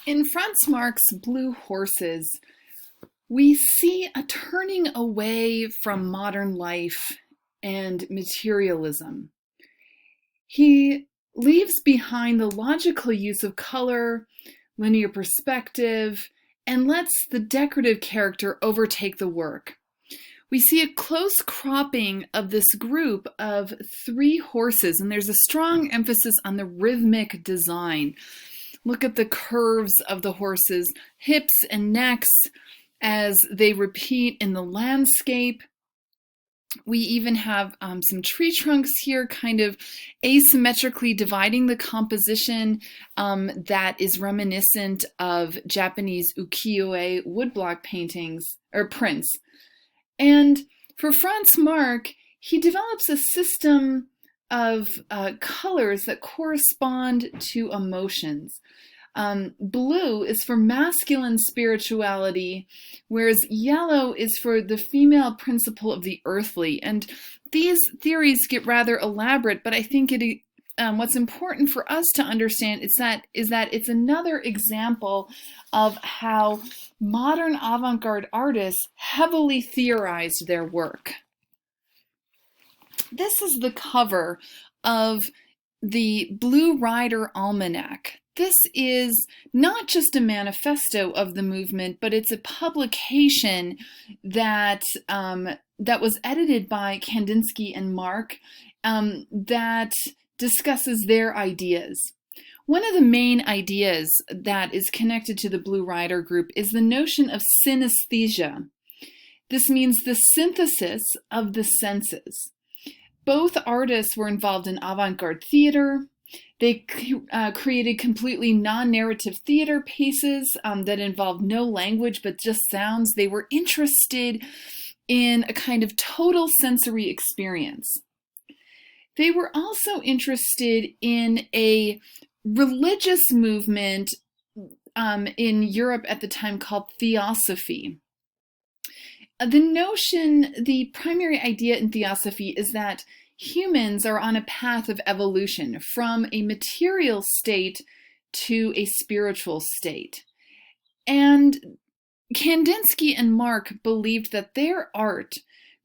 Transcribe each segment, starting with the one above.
In Franz Marc's Blue Horses, we see a turning away from modern life and materialism. He leaves behind the logical use of color, linear perspective, and lets the decorative character overtake the work. We see a close cropping of this group of three horses, and there's a strong emphasis on the rhythmic design. Look at the curves of the horses' hips and necks as they repeat in the landscape. We even have some tree trunks here kind of asymmetrically dividing the composition that is reminiscent of Japanese ukiyo-e woodblock paintings or prints. And for Franz Marc, he develops a system of colors that correspond to emotions. Blue is for masculine spirituality, whereas yellow is for the female principle of the earthly. And these theories get rather elaborate, but I think what's important for us to understand is that it's another example of how modern avant-garde artists heavily theorized their work. This is the cover of the Blue Rider Almanac. This is not just a manifesto of the movement, but it's a publication that was edited by Kandinsky and Marc that discusses their ideas. One of the main ideas that is connected to the Blue Rider group is the notion of synesthesia. This means the synthesis of the senses. Both artists were involved in avant-garde theater. They created completely non-narrative theater pieces that involved no language but just sounds. They were interested in a kind of total sensory experience. They were also interested in a religious movement in Europe at the time called Theosophy. The primary idea in Theosophy is that humans are on a path of evolution from a material state to a spiritual state. And Kandinsky and Marc believed that their art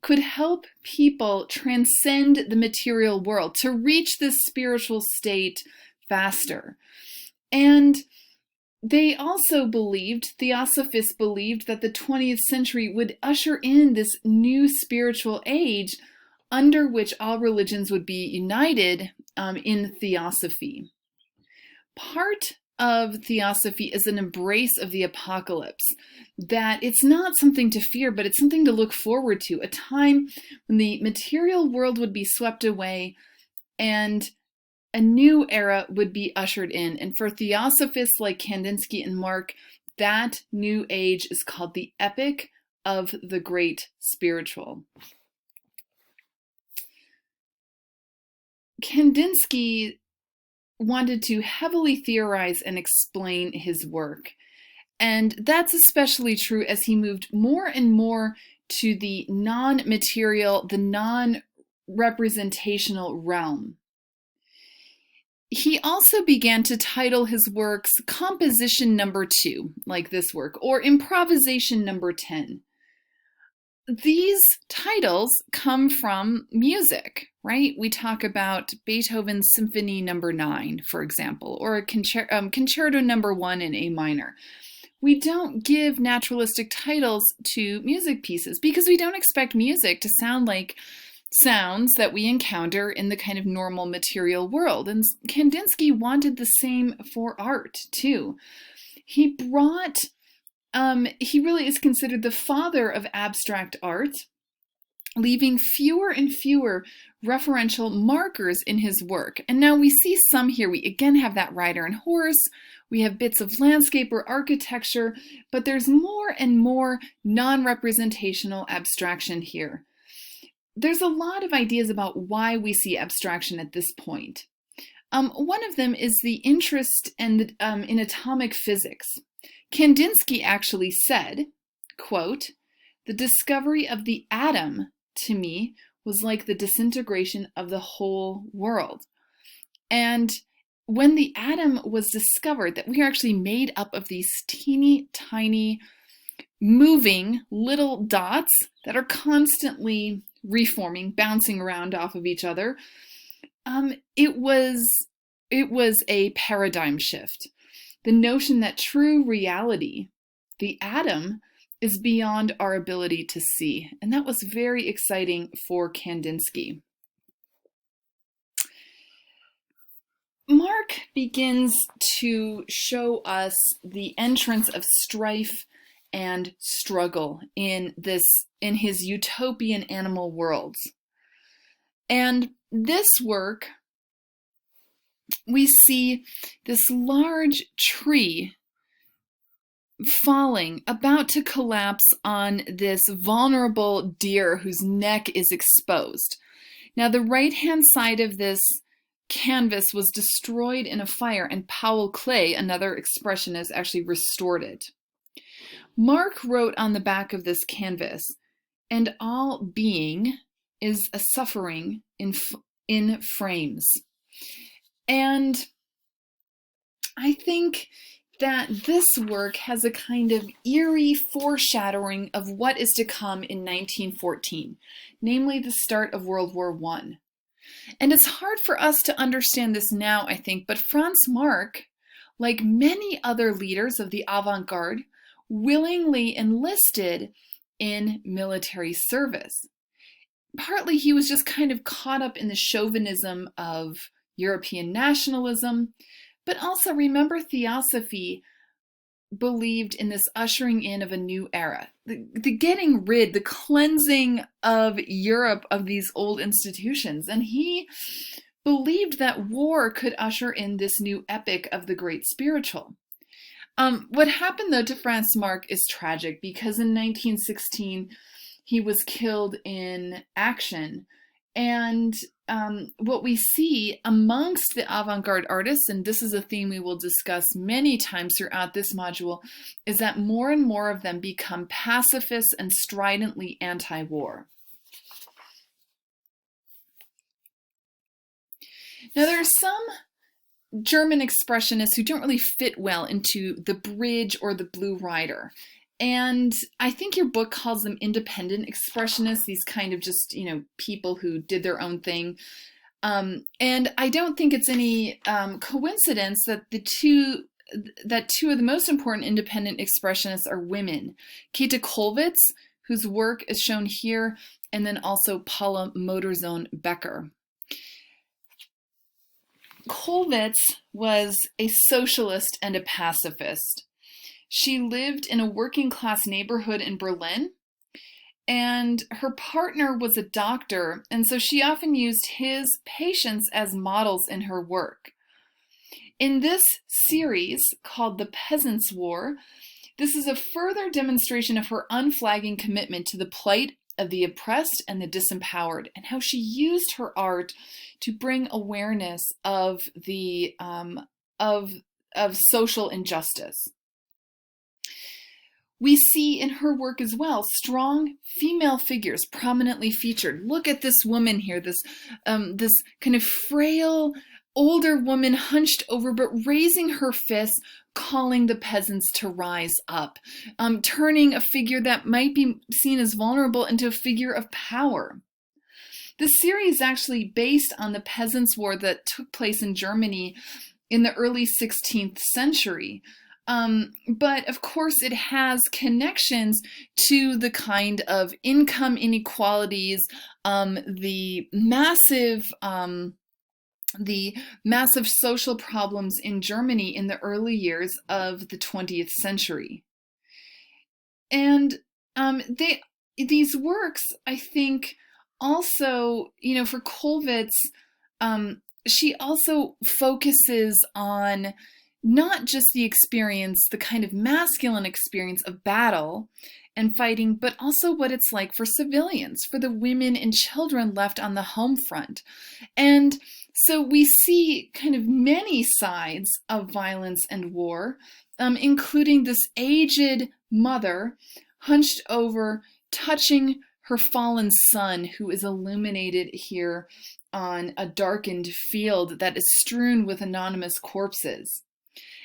could help people transcend the material world to reach this spiritual state faster. And they also believed, Theosophists believed, that the 20th century would usher in this new spiritual age under which all religions would be united in Theosophy. Part of Theosophy is an embrace of the apocalypse, that it's not something to fear, but it's something to look forward to, a time when the material world would be swept away and a new era would be ushered in. And for Theosophists like Kandinsky and Marc, that new age is called the Epoch of the Great Spiritual. Kandinsky wanted to heavily theorize and explain his work. And that's especially true as he moved more and more to the non-material, the non-representational realm. He also began to title his works Composition Number 2, like this work, or Improvisation Number 10. These titles come from music, right? We talk about Beethoven's Symphony Number 9, for example, or Concerto Number 1 in A minor. We don't give naturalistic titles to music pieces because we don't expect music to sound like sounds that we encounter in the kind of normal material world. And Kandinsky wanted the same for art, too. He really is considered the father of abstract art, leaving fewer and fewer referential markers in his work. And now we see some here. We again have that rider and horse. We have bits of landscape or architecture, but there's more and more non-representational abstraction here. There's a lot of ideas about why we see abstraction at this point. One of them is the interest in atomic physics. Kandinsky actually said, quote, "The discovery of the atom, to me, was like the disintegration of the whole world." And when the atom was discovered, that we are actually made up of these teeny tiny moving little dots that are constantly reforming, bouncing around off of each other, it was a paradigm shift. The notion that true reality, the atom, is beyond our ability to see. And that was very exciting for Kandinsky. Mark begins to show us the entrance of strife and struggle in his utopian animal worlds. And this work, we see this large tree falling, about to collapse on this vulnerable deer whose neck is exposed. Now, the right-hand side of this canvas was destroyed in a fire, and Powell Clay, another expressionist, actually restored it. Mark wrote on the back of this canvas, "And all being is a suffering in frames." And I think that this work has a kind of eerie foreshadowing of what is to come in 1914, namely the start of World War I. And it's hard for us to understand this now, I think, but Franz Marc, like many other leaders of the avant-garde, willingly enlisted in military service. Partly he was just kind of caught up in the chauvinism of European nationalism, but also remember Theosophy believed in this ushering in of a new era, the getting rid, the cleansing of Europe of these old institutions. And he believed that war could usher in this new epic of the great spiritual. What happened, though, to Franz Marc is tragic, because in 1916 he was killed in action. And what we see amongst the avant-garde artists, and this is a theme we will discuss many times throughout this module, is that more and more of them become pacifists and stridently anti-war. Now, there are some German expressionists who don't really fit well into the bridge or the Blue Rider. And I think your book calls them independent expressionists, these kind of just, people who did their own thing. And I don't think it's any coincidence that two of the most important independent expressionists are women. Käthe Kollwitz, whose work is shown here, and then also Paula Modersohn-Becker. Kollwitz was a socialist and a pacifist. She lived in a working-class neighborhood in Berlin, and her partner was a doctor, and so she often used his patients as models in her work. In this series, called The Peasants' War, this is a further demonstration of her unflagging commitment to the plight of the oppressed and the disempowered, and how she used her art to bring awareness of the of social injustice. We see in her work as well strong female figures prominently featured. Look at this woman here, this kind of frail older woman hunched over but raising her fists, calling the peasants to rise up, turning a figure that might be seen as vulnerable into a figure of power. This series is actually based on the Peasants' War that took place in Germany in the early 16th century. But of course it has connections to the kind of income inequalities, the massive social problems in Germany in the early years of the 20th century. And these works, I think, also, for Kollwitz, she also focuses on not just the experience, the kind of masculine experience of battle and fighting, but also what it's like for civilians, for the women and children left on the home front. And so we see kind of many sides of violence and war, including this aged mother hunched over, touching her fallen son, who is illuminated here on a darkened field that is strewn with anonymous corpses.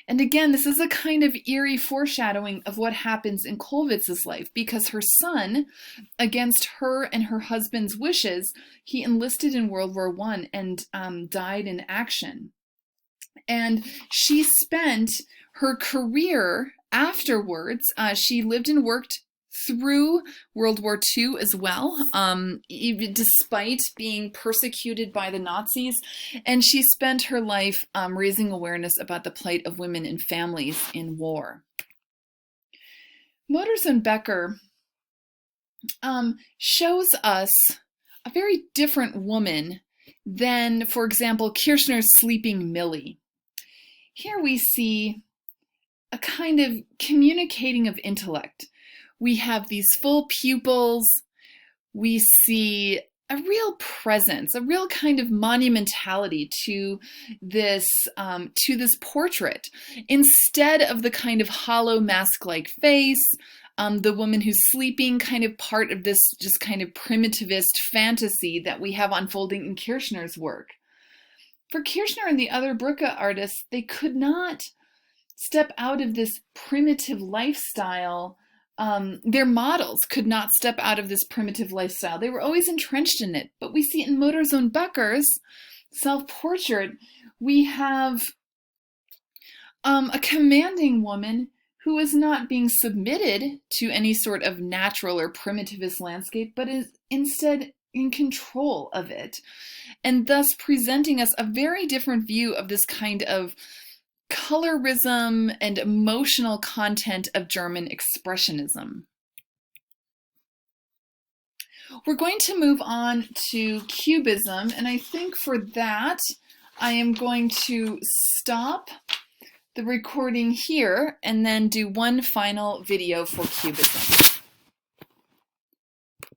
And again, this is a kind of eerie foreshadowing of what happens in Kollwitz's life, because her son, against her and her husband's wishes, he enlisted in World War I and died in action. And she spent her career afterwards, she lived and worked through World War II as well, even despite being persecuted by the Nazis. And she spent her life raising awareness about the plight of women and families in war. Modersohn Becker shows us a very different woman than, for example, Kirchner's Sleeping Millie. Here we see a kind of communicating of intellect. We have these full pupils. We see a real presence, a real kind of monumentality to this portrait. Instead of the kind of hollow mask-like face, the woman who's sleeping, kind of part of this just kind of primitivist fantasy that we have unfolding in Kirchner's work. For Kirchner and the other Brücke artists, they could not step out of this primitive lifestyle. Their models could not step out of this primitive lifestyle. They were always entrenched in it. But we see in Modersohn Becker's self-portrait, we have a commanding woman who is not being submitted to any sort of natural or primitivist landscape, but is instead in control of it, and thus presenting us a very different view of this kind of colorism and emotional content of German Expressionism. We're going to move on to Cubism, and I think for that I am going to stop the recording here and then do one final video for Cubism.